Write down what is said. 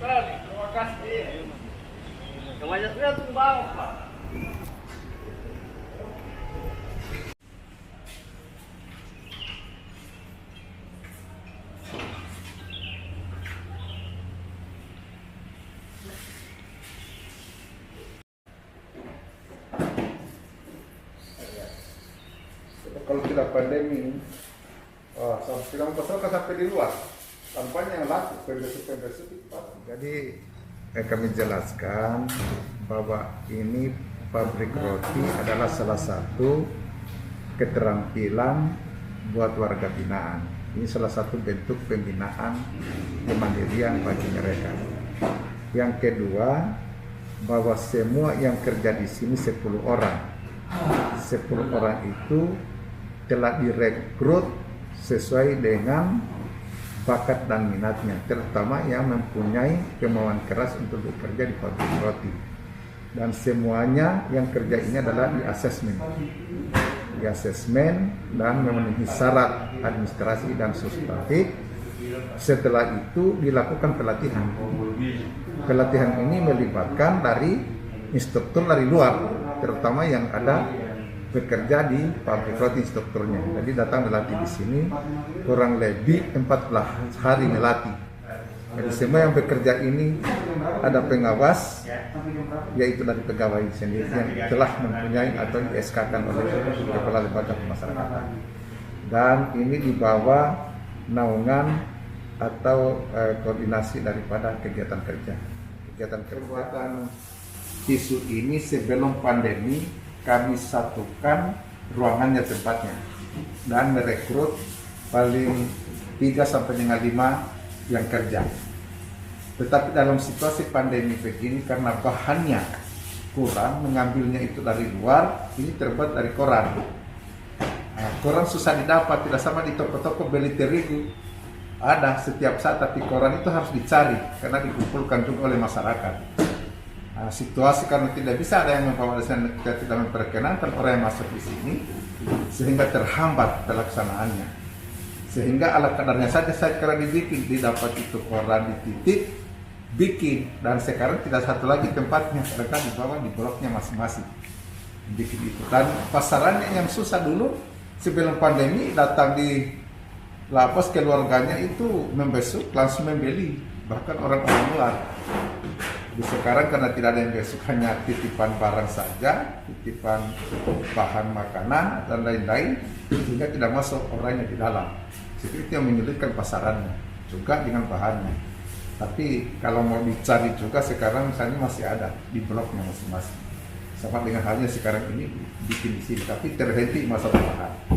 Terima kasih. Kebanyakan tumbang, Pak. Kalau tidak pandemi, sampai pasar sampai di luar, tampaknya yang laku pembersih itu. Jadi kami jelaskan bahwa ini pabrik roti adalah salah satu keterampilan buat warga binaan. Ini salah satu bentuk pembinaan kemandirian bagi mereka. Yang kedua, bahwa semua yang kerja di sini 10 orang. 10 orang itu telah direkrut sesuai dengan bakat dan minatnya, terutama yang mempunyai kemauan keras untuk bekerja di pabrik roti. Dan semuanya yang kerja ini adalah di asesmen dan memenuhi syarat administrasi dan substantif. Setelah itu dilakukan pelatihan. Pelatihan ini melibatkan dari instruktur dari luar, terutama yang ada bekerja di pabrik roti instrukturnya. Jadi datang melatih di sini kurang lebih 14 hari melatih. Jadi semua yang bekerja ini ada pengawas, yaitu dari pegawai sendiri yang telah mempunyai atau di-SK-kan oleh Kepala Lembaga Pemasyarakatan. Dan ini di bawah naungan atau koordinasi daripada kegiatan kerja. Kegiatan perbuatan tisu ini sebelum pandemi kami satukan ruangannya tempatnya dan merekrut paling 3 sampai dengan 5 yang kerja. Tetapi dalam situasi pandemi begini karena bahannya kurang, mengambilnya itu dari luar, ini terbuat dari koran. Nah, koran susah didapat, tidak sama di toko-toko beli terigu. Ada setiap saat, tapi koran itu harus dicari karena dikumpulkan juga oleh masyarakat. Nah, situasi karena tidak bisa ada yang membawa dan kita tidak memperkenankan orang yang masuk di sini, sehingga terhambat pelaksanaannya. Sehingga ala kadarnya saja saya kira dibikin, didapat itu koran dititip, bikin, dan sekarang tidak satu lagi tempatnya, mereka dibawa di bloknya masing-masing. Bikin itu, dan pasarannya yang susah dulu sebelum pandemi datang di lapas keluarganya itu membesuk langsung membeli, bahkan orang-orang luar. Di sekarang karena tidak ada yang besok, hanya titipan barang saja, titipan bahan makanan dan lain-lain, sehingga tidak masuk orangnya di dalam. Jadi itu yang menyulitkan pasarannya, juga dengan bahannya. Tapi kalau mau dicari juga sekarang misalnya masih ada di bloknya masing-masing. Sama dengan halnya sekarang ini bikin di sini, tapi terhenti masalah bahan.